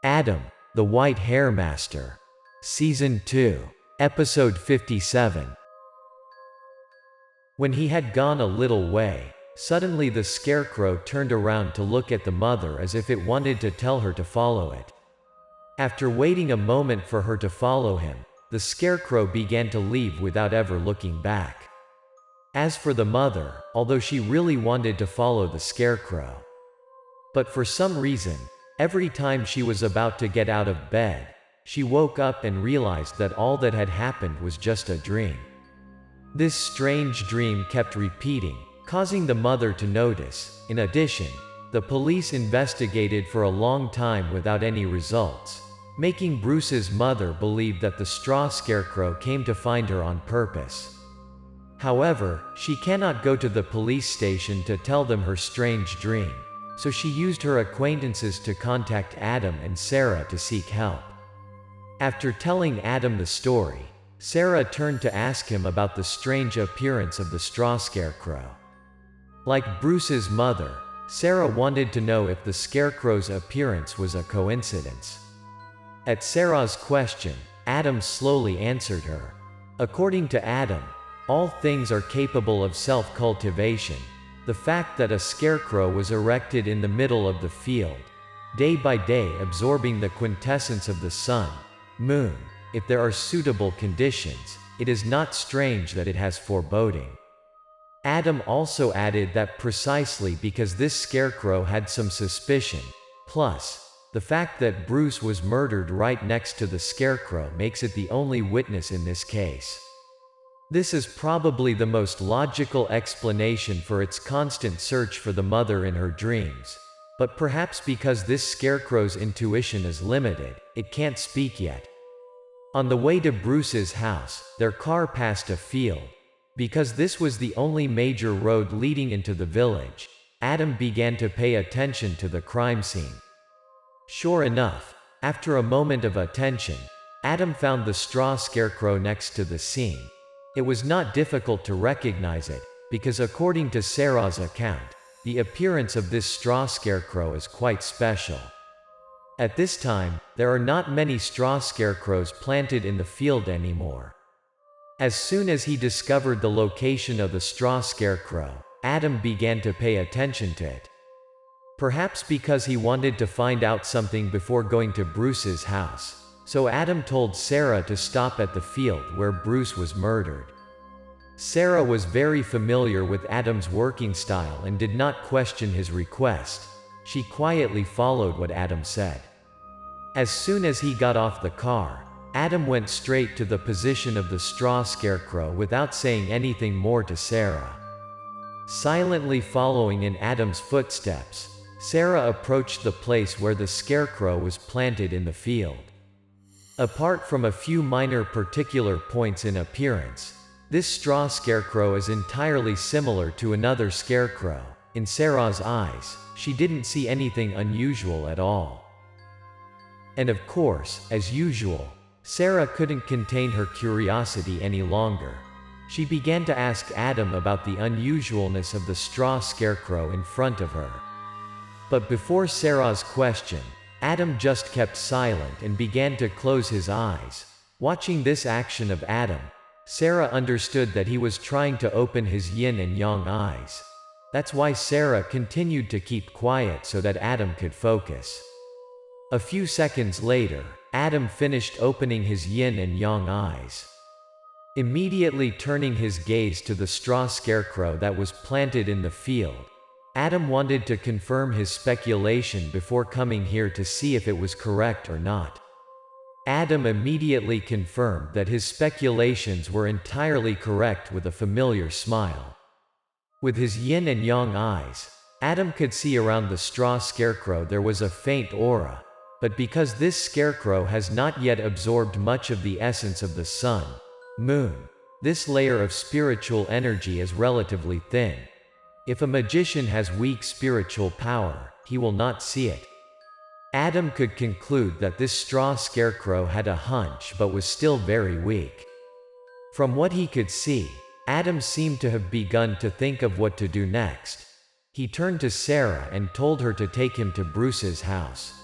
Adam, the White Hair Master. Season 2. Episode 57. When he had gone a little way, suddenly the scarecrow turned around to look at the mother as if it wanted to tell her to follow it. After waiting a moment for her to follow him, the scarecrow began to leave without ever looking back. As for the mother, although she really wanted to follow the scarecrow, but for some reason, every time she was about to get out of bed, she woke up and realized that all that had happened was just a dream. This strange dream kept repeating, causing the mother to notice. In addition, the police investigated for a long time without any results, making Bruce's mother believe that the straw scarecrow came to find her on purpose. However, she cannot go to the police station to tell them her strange dream, so she used her acquaintances to contact Adam and Sarah to seek help. After telling Adam the story, Sarah turned to ask him about the strange appearance of the straw scarecrow. Like Bruce's mother, Sarah wanted to know if the scarecrow's appearance was a coincidence. At Sarah's question, Adam slowly answered her. According to Adam, all things are capable of self-cultivation. The fact that a scarecrow was erected in the middle of the field, day by day absorbing the quintessence of the sun, moon, if there are suitable conditions, it is not strange that it has foreboding. Adam also added that precisely because this scarecrow had some suspicion, plus, the fact that Bruce was murdered right next to the scarecrow makes it the only witness in this case. This is probably the most logical explanation for its constant search for the mother in her dreams. But perhaps because this scarecrow's intuition is limited, it can't speak yet. On the way to Bruce's house, their car passed a field. Because this was the only major road leading into the village, Adam began to pay attention to the crime scene. Sure enough, after a moment of attention, Adam found the straw scarecrow next to the scene. It was not difficult to recognize it, because according to Sarah's account, the appearance of this straw scarecrow is quite special. At this time, there are not many straw scarecrows planted in the field anymore. As soon as he discovered the location of the straw scarecrow, Adam began to pay attention to it. Perhaps because he wanted to find out something before going to Bruce's house. So Adam told Sarah to stop at the field where Bruce was murdered. Sarah was very familiar with Adam's working style and did not question his request. She quietly followed what Adam said. As soon as he got off the car, Adam went straight to the position of the straw scarecrow without saying anything more to Sarah. Silently following in Adam's footsteps, Sarah approached the place where the scarecrow was planted in the field. Apart from a few minor particular points in appearance, this straw scarecrow is entirely similar to another scarecrow. In Sarah's eyes, she didn't see anything unusual at all. And of course, as usual, Sarah couldn't contain her curiosity any longer. She began to ask Adam about the unusualness of the straw scarecrow in front of her. But before Sarah's question, Adam just kept silent and began to close his eyes. Watching this action of Adam, Sarah understood that he was trying to open his yin and yang eyes. That's why Sarah continued to keep quiet so that Adam could focus. A few seconds later, Adam finished opening his yin and yang eyes. Immediately turning his gaze to the straw scarecrow that was planted in the field, Adam wanted to confirm his speculation before coming here to see if it was correct or not. Adam immediately confirmed that his speculations were entirely correct with a familiar smile. With his yin and yang eyes, Adam could see around the straw scarecrow there was a faint aura, but because this scarecrow has not yet absorbed much of the essence of the sun, moon, this layer of spiritual energy is relatively thin. If a magician has weak spiritual power, he will not see it. Adam could conclude that this straw scarecrow had a hunch but was still very weak. From what he could see, Adam seemed to have begun to think of what to do next. He turned to Sarah and told her to take him to Bruce's house.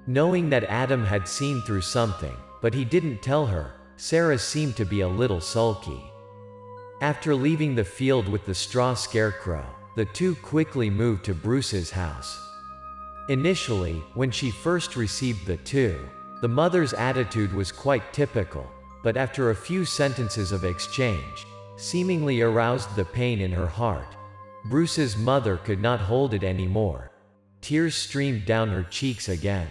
Knowing that Adam had seen through something, but he didn't tell her, Sarah seemed to be a little sulky. After leaving the field with the straw scarecrow, the two quickly moved to Bruce's house. Initially, when she first received the two, the mother's attitude was quite typical, but after a few sentences of exchange, seemingly aroused the pain in her heart. Bruce's mother could not hold it anymore. Tears streamed down her cheeks again.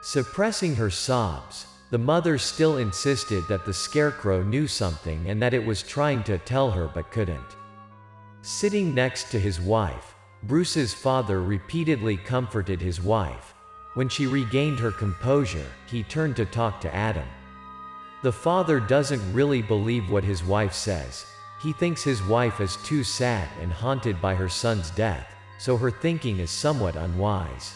Suppressing her sobs, the mother still insisted that the scarecrow knew something and that it was trying to tell her but couldn't. Sitting next to his wife, Bruce's father repeatedly comforted his wife. When she regained her composure, he turned to talk to Adam. The father doesn't really believe what his wife says. He thinks his wife is too sad and haunted by her son's death, so her thinking is somewhat unwise.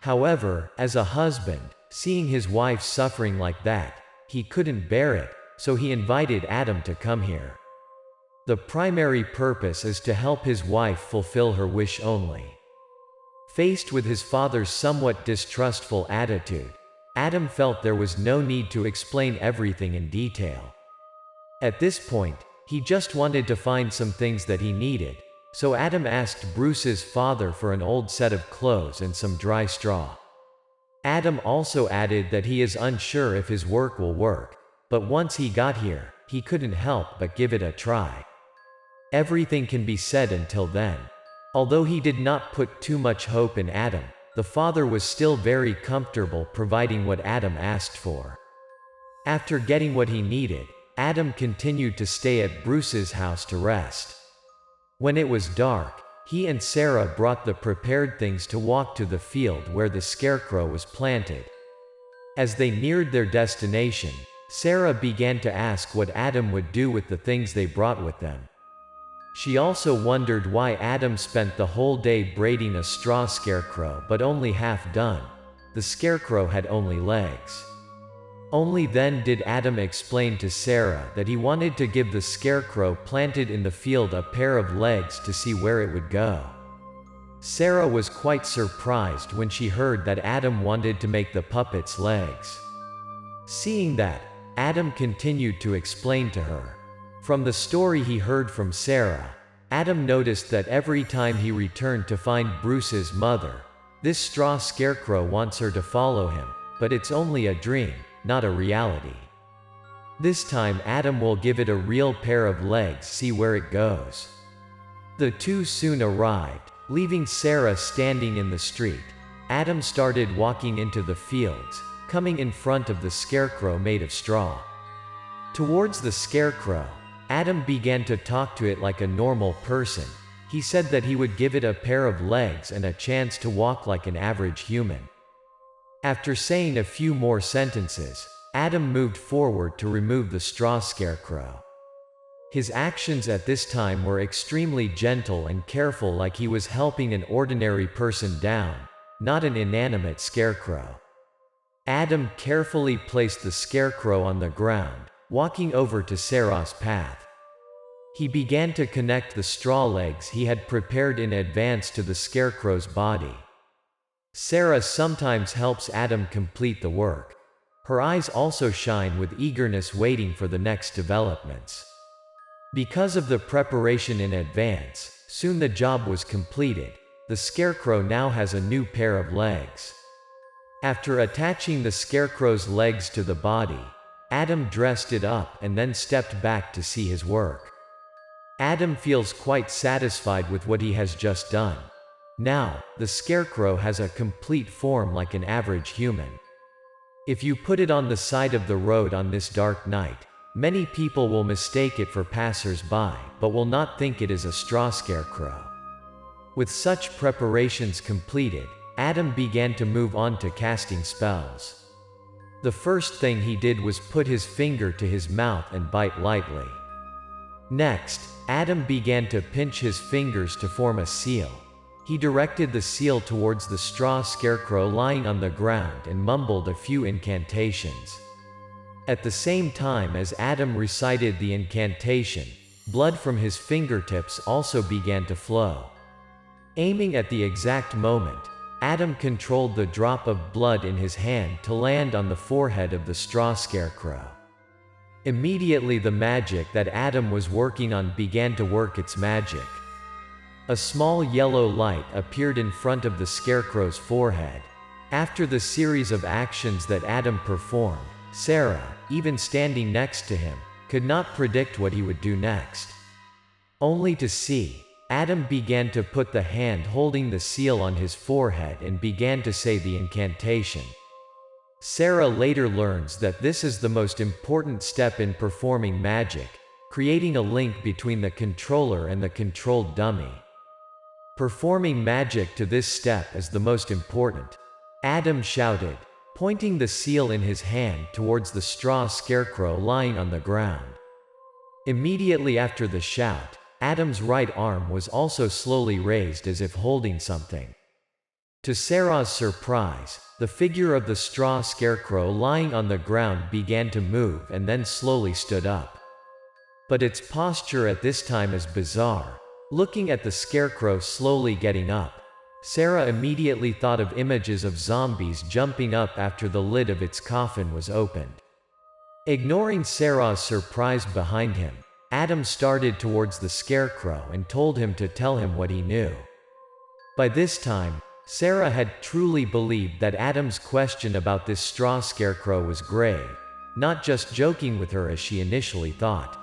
However, as a husband, seeing his wife suffering like that, he couldn't bear it, so he invited Adam to come here. The primary purpose is to help his wife fulfill her wish only. Faced with his father's somewhat distrustful attitude, Adam felt there was no need to explain everything in detail. At this point, he just wanted to find some things that he needed, so Adam asked Bruce's father for an old set of clothes and some dry straw. Adam also added that he is unsure if his work will work, but once he got here, he couldn't help but give it a try. Everything can be said until then. Although he did not put too much hope in Adam, the father was still very comfortable providing what Adam asked for. After getting what he needed, Adam continued to stay at Bruce's house to rest. When it was dark, he and Sarah brought the prepared things to walk to the field where the scarecrow was planted. As they neared their destination, Sarah began to ask what Adam would do with the things they brought with them. She also wondered why Adam spent the whole day braiding a straw scarecrow but only half done. The scarecrow had only legs. Only then did Adam explain to Sarah that he wanted to give the scarecrow planted in the field a pair of legs to see where it would go. Sarah was quite surprised when she heard that Adam wanted to make the puppet's legs. Seeing that, Adam continued to explain to her. From the story he heard from Sarah, Adam noticed that every time he returned to find Bruce's mother, this straw scarecrow wants her to follow him, but it's only a dream, not a reality. This time Adam will give it a real pair of legs, see where it goes. The two soon arrived, leaving Sarah standing in the street. Adam started walking into the fields, coming in front of the scarecrow made of straw. Towards the scarecrow, Adam began to talk to it like a normal person. He said that he would give it a pair of legs and a chance to walk like an average human. After saying a few more sentences, Adam moved forward to remove the straw scarecrow. His actions at this time were extremely gentle and careful, like he was helping an ordinary person down, not an inanimate scarecrow. Adam carefully placed the scarecrow on the ground, walking over to Sarah's path. He began to connect the straw legs he had prepared in advance to the scarecrow's body. Sarah sometimes helps Adam complete the work. Her eyes also shine with eagerness, waiting for the next developments. Because of the preparation in advance, soon the job was completed. The scarecrow now has a new pair of legs. After attaching the scarecrow's legs to the body, Adam dressed it up and then stepped back to see his work. Adam feels quite satisfied with what he has just done. Now, the scarecrow has a complete form like an average human. If you put it on the side of the road on this dark night, many people will mistake it for passers-by, but will not think it is a straw scarecrow. With such preparations completed, Adam began to move on to casting spells. The first thing he did was put his finger to his mouth and bite lightly. Next, Adam began to pinch his fingers to form a seal. He directed the seal towards the straw scarecrow lying on the ground and mumbled a few incantations. At the same time as Adam recited the incantation, blood from his fingertips also began to flow. Aiming at the exact moment, Adam controlled the drop of blood in his hand to land on the forehead of the straw scarecrow. Immediately the magic that Adam was working on began to work its magic. A small yellow light appeared in front of the scarecrow's forehead. After the series of actions that Adam performed, Sarah, even standing next to him, could not predict what he would do next. Only to see, Adam began to put the hand holding the seal on his forehead and began to say the incantation. Sarah later learns that this is the most important step in performing magic, creating a link between the controller and the controlled dummy. Performing magic to this step is the most important, Adam shouted, pointing the seal in his hand towards the straw scarecrow lying on the ground. Immediately after the shout, Adam's right arm was also slowly raised as if holding something. To Sarah's surprise, the figure of the straw scarecrow lying on the ground began to move and then slowly stood up. But its posture at this time is bizarre. Looking at the scarecrow slowly getting up, Sarah immediately thought of images of zombies jumping up after the lid of its coffin was opened. Ignoring Sarah's surprise behind him, Adam started towards the scarecrow and told him to tell him what he knew. By this time, Sarah had truly believed that Adam's question about this straw scarecrow was grave, not just joking with her as she initially thought.